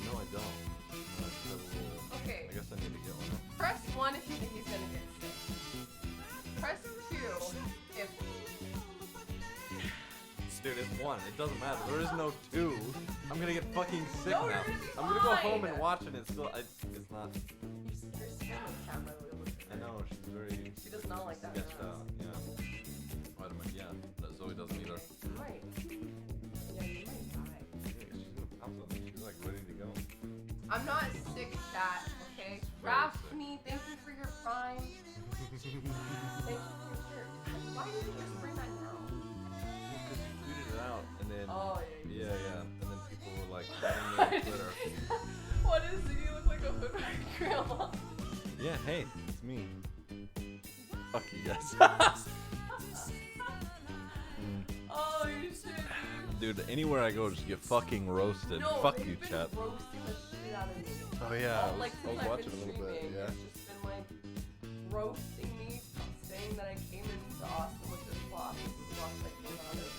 No, I don't. I just have a little. Okay. I guess I need to get one. Press 1 if you think he's gonna get sick. Press 2 if. Dude, it's 1. It doesn't matter. There is no 2. I'm gonna get fucking sick No, now. you're gonna be I'm gonna go home fine. and watch it. It's still. It's not. Your family camera really looks I know she's very. She does not like that. Sketched out. Yeah. Vitamin. Yeah. No, Zoe doesn't either. You might. Yeah, you might die. She's gonna pounce on me. She's like ready to go. I'm not sick, chat, okay? Raphne, thank you for your prime. Thank you for your shirt. Why did you just bring that now? Because you tweeted it out and then. Oh, Yeah, yeah. And then people were like, adding me on Twitter. What is it? You look like a hood rat grandma. Yeah, hey, it's me. Fuck you guys. Oh, you should. Dude, anywhere I go, just get fucking roasted. No, Fuck they've you, been chat. roasting the shit out of me. Oh yeah, All, like, since I've been streaming, yeah. It's just been like roasting me, saying that I came into Austin with this box. This is the box I came out of.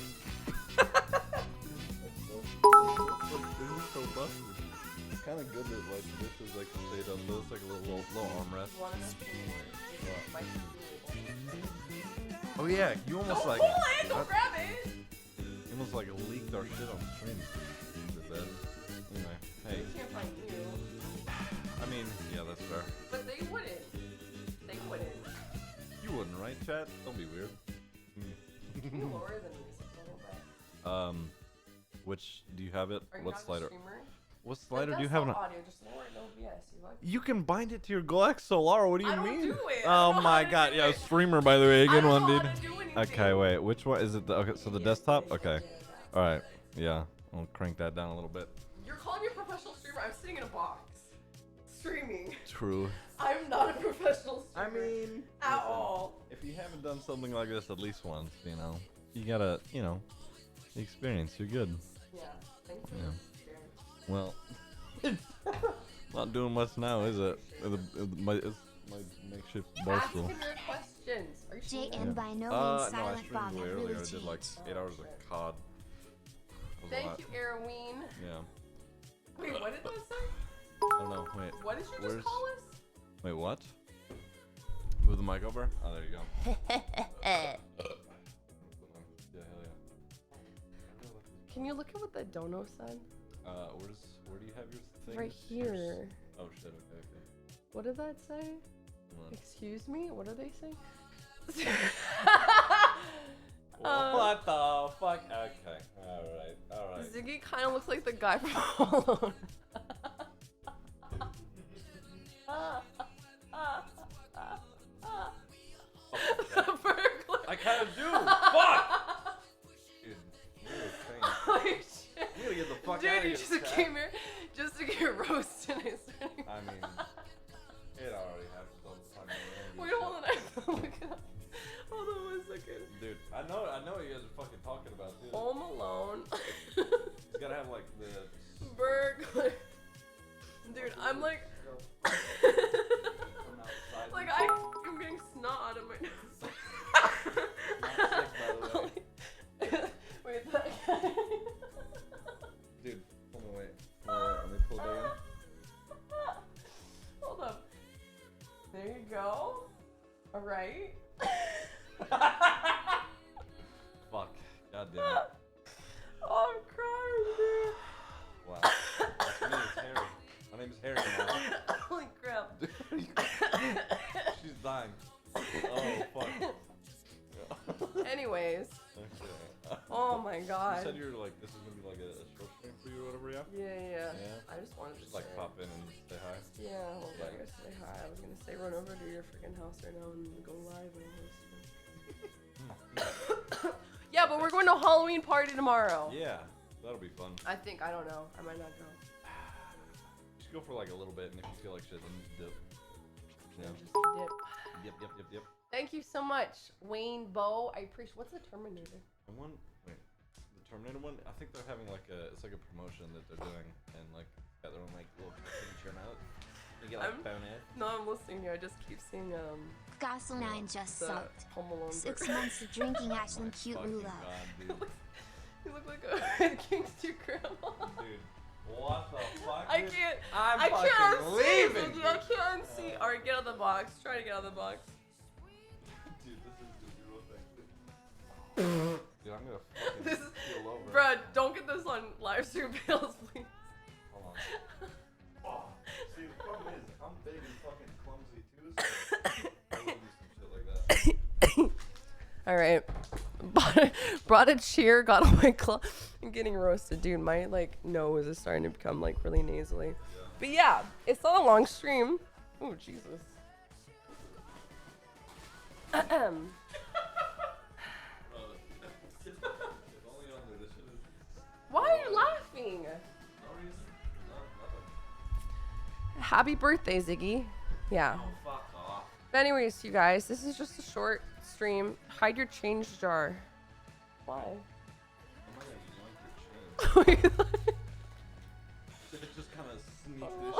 This is so busted. It's kind of good that like this is like stayed up. So it's like a little armrest. One of the my Oh yeah, you almost Don't like. pull it! Don't grab it! You almost like leaked our shit on stream. With that. Anyway, hey. They can't find you. I mean, yeah, that's fair. But they wouldn't. They wouldn't. You wouldn't, right, chat? Don't be weird. Can you lower the music a little bit? Which do you have it? Are you What not a slider? streamer? What The slider do you have? desktop audio, just lower it in OBS. You like? You can bind it to your Golex Solar. What do you I don't mean? do it. I Oh don't know my how to god. do Yeah, it. streamer by the way. I Good don't one, know dude. how to do anything. Okay, wait. Which one is it? Okay, so the Yeah, desktop. yeah, Okay. yeah, All right. Yeah. I'll crank that down a little bit. You're calling me a professional streamer. I'm sitting in a box. Streaming. True. I'm not a professional streamer. I mean, at all. if you haven't done something like this at least once, you know, you gotta, you know, the experience. You're good. Yeah. Thanks for Yeah. sharing. Well, not doing much now, is it? It's my makeshift bar Ask stool. him your questions. Are you streaming? JN by no means No, I silent streamed Bob way at earlier. Really I did like Cheats. 8 hours of COD. was a Thank lot. you, Erwin. Yeah. Wait, what did that say? I don't know. Wait. What did you just call us? Wait, what? Move the mic over. Oh, there you go. Yeah, hell yeah. Can you look at what the dono said? Where do you have your thing? Right here. Oh shit. Okay. What did that say? Hold on. Excuse me? What are they saying? What the fuck? Okay. All right. Ziggy kind of looks like the guy from Home Alone. I kind of do. Fuck. Dude, you're insane. Oh shit. You gotta get the fuck Dude, out of you here. just came here just to get roasted. I mean, it already happens all the time. Wait, hold on. I have to look it up. Hold on 1 second. Dude, I know what you guys are fucking talking about, too. Home Alone. He's gotta have like the Burglar. Dude, I'm like. Like, I'm getting snot out of my nose. Wait, that guy. Dude, hold on, wait. Let me pull that in. Hold up. There you go. Alright. Fuck. God damn it. Oh, I'm crying, dude. Wow. My name is Harry now. Holy crap. She's dying. Oh, fuck. Anyways. Okay. Oh my god. You said you were like, this is gonna be like a short stream for you or whatever, yeah? Yeah. Yeah? I just wanted Just to like say. pop in and say hi. Yeah, hold on, I gotta say hi. I was gonna say run over to your freaking house right now and go live and host. Yeah, but we're going to a Halloween party tomorrow. Yeah, that'll be fun. I think, I don't know. I might not go. Just go for like a little bit, and if you feel like shit, then dip. Yeah. Just dip. Yep. Thank you so much, Wayne Bow. I appreciate. What's the Terminator? And one, wait, the Terminator one. I think they're having like it's like a promotion that they're doing, and like got their own like little signature now. You get like bonus. No, I'm listening here. I just keep seeing Gasoline just the sucked. Home Alone. 6 months of drinking Ashlyn cute Fucking lula. God, dude. You look like a gangster grandma. Dude, what the fuck? I dude? can't. I'm I fucking can't leaving. see. I can't see. All right, get out of the box. Try to get out of the box. Dude, this is the real thing. Dude, I'm gonna fucking This is, keel over. bruh, don't get this on live stream bills, please. Hold on. Oh, see, the problem is, I'm big and fucking clumsy too, so I will do some shit like that. All right. Brought a cheer, got on my club, and getting roasted, dude. My like nose is starting to become like really nasally. Yeah. But yeah, it's not a long stream. Oh Jesus. Why are you laughing? Happy birthday, Ziggy. Yeah. Oh, fuck off. But anyways, you guys, this is just a short stream. Hide your change jar. Why? I'm gonna yoink your chain. It just kind of sneaked this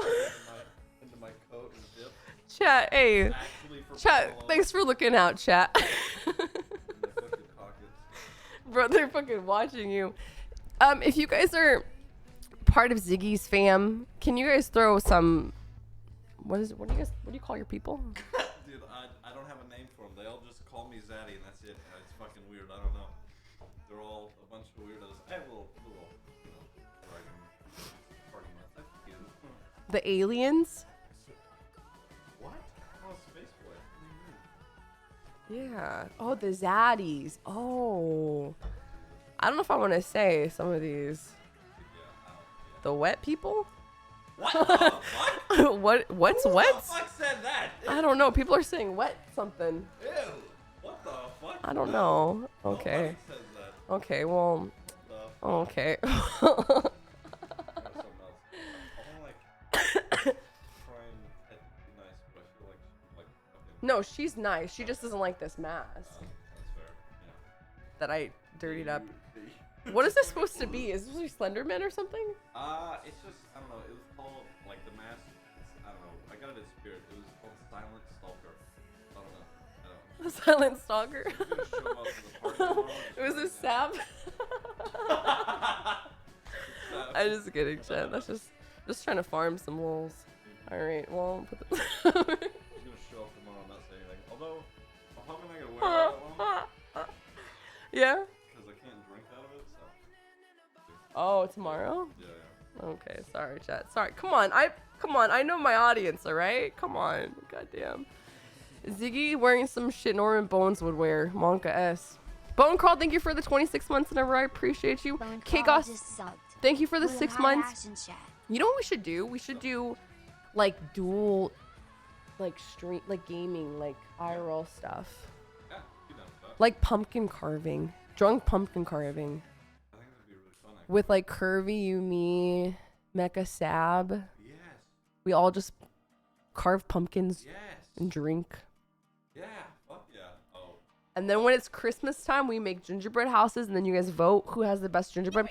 shit into my coat and dip. Chat, hey. Actually for Chat, Polo. thanks for looking out, chat. In my fucking pockets. Bro, they're fucking watching you. If you guys are part of Ziggy's fam, can you guys throw some? What do you call your people? Dude, I don't have a name for them. They all just call me Zaddy, and that's it. It's fucking weird. I don't know. They're all a bunch of weirdos. I have a little, you know, dragon party month. That's cute. The aliens? What? Oh, Space Boy. What do you mean? Yeah. Oh, the zaddies. Oh. I don't know if I want to say some of these. The wet people? What the fuck? What's Who wet? the fuck said that? I don't know. People are saying wet something. Ew. What the fuck? I don't know. Okay. Nobody says that. Okay, well. The fuck? Okay. I got something else. I wanna like try and be nice, but I feel like fucking. No, she's nice. She just doesn't like this mask That's fair. Yeah. that I dirtied up. What is this supposed to be? Is this supposed to be Slenderman or something? It's just, I don't know, it was called, like, the mask, I don't know, I got it in spirit, it was called Silent Stalker. I don't know. The Silent Stalker. It's gonna show up to the party tomorrow. It was a sap. I'm just kidding, chat. That's just trying to farm some lulz. All right, well, put the He's gonna show up tomorrow and not say anything. Although, I'm probably not gonna wear that one yeah. because I can't drink out of it. So. Oh, tomorrow? Yeah. Okay, sorry, chat. Sorry. Come on. I know my audience, all right? Come on. Goddamn. Ziggy wearing some shit Norman Bones would wear. Monka S. Bone Crawl, thank you for the 26 months in a row. I appreciate you. Bone K Crawl Goss, just subbed. thank you for the With a 6 high months. action chat. You know what we should do? We should do like dual, like stream, like gaming, like IRL stuff. Yeah, be done with that. Like pumpkin carving. Drunk pumpkin carving. I think that'd be really fun. Actually. With like Curvy, you, me, Mecha Sab. Yes. We all just carve pumpkins Yes. and drink. Yeah. Fuck yeah. Oh. And then when it's Christmas time, we make gingerbread houses, and then you guys vote who has the best gingerbread.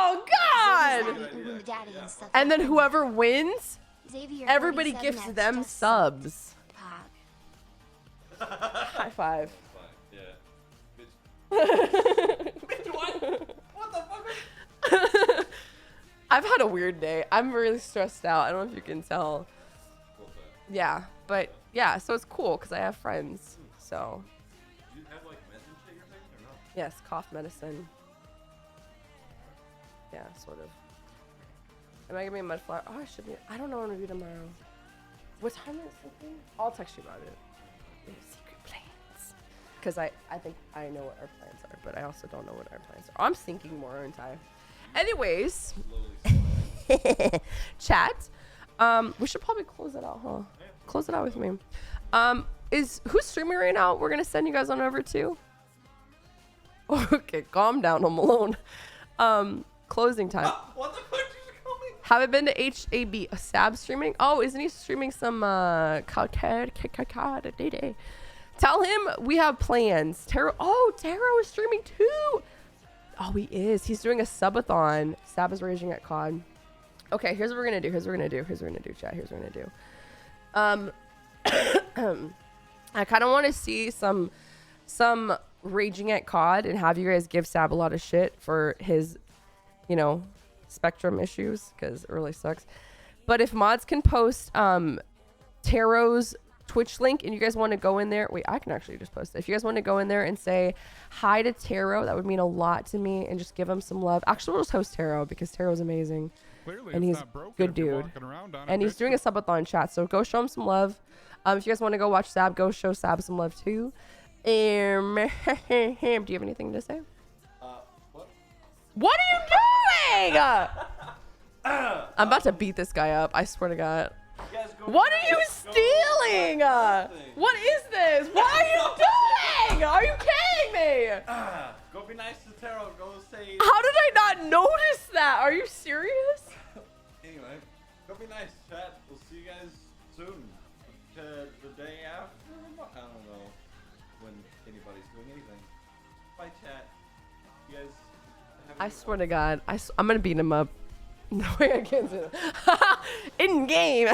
Oh God! Daddy, Daddy and stuff And like then that. whoever wins, Xavier everybody 47 gifts has them just subs. Pog. High five. Fine. Yeah. Bitch. What the fuck? I've had a weird day. I'm really stressed out. I don't know if you can tell. What's that? Yeah, but yeah, so it's cool because I have friends. So Do you have like meds and shit you're taking or not? yes, cough medicine. Yeah, sort of. Am I gonna be a mud flower? Oh, I should be. I don't know what I'm gonna do tomorrow. What time is it? I'll text you about it. We have secret plans. Because I think I know what our plans are, but I also don't know what our plans are. I'm thinking more, aren't I? Anyways, chat. We should probably close it out, huh? Close it out with me. Who's streaming right now? We're gonna send you guys on over to. Okay, calm down, I'm alone. Closing time. What the fuck did you call me? Haven't been to HAB Sab streaming. Oh, isn't he streaming some Tell him we have plans. Taro is streaming too. Oh, he is. He's doing a subathon. Sab is raging at COD. Okay, here's what we're gonna do. Chat. Here's what we're gonna do. I kind of want to see some raging at COD and have you guys give Sab a lot of shit for his, Spectrum issues, because it really sucks. But if mods can post Taro's Twitch link and you guys want to go in there, wait, I can actually just post it. If you guys want to go in there and say hi to Taro, that would mean a lot to me, and just give him some love. Actually, we'll just host Taro because Taro's amazing. Clearly And it's he's not broken good if you're dude. walking around on it, And he's bitch. doing a subathon chat, so go show him some love. If you guys want to go watch Sab, go show Sab some love too. Do you have anything to say? What? What are you doing? I'm about to beat this guy up. I swear to God. What are you stealing? What is this? What are you doing? Are you kidding me? Go be nice to Taro. Go say. How did I not notice that? Are you serious? Anyway, go be nice, chat. We'll see you guys soon. The day after? I don't know when anybody's doing anything. Bye, chat. You guys have a I good swear to God. I'm going to beat him up. No way I can't say that. In game.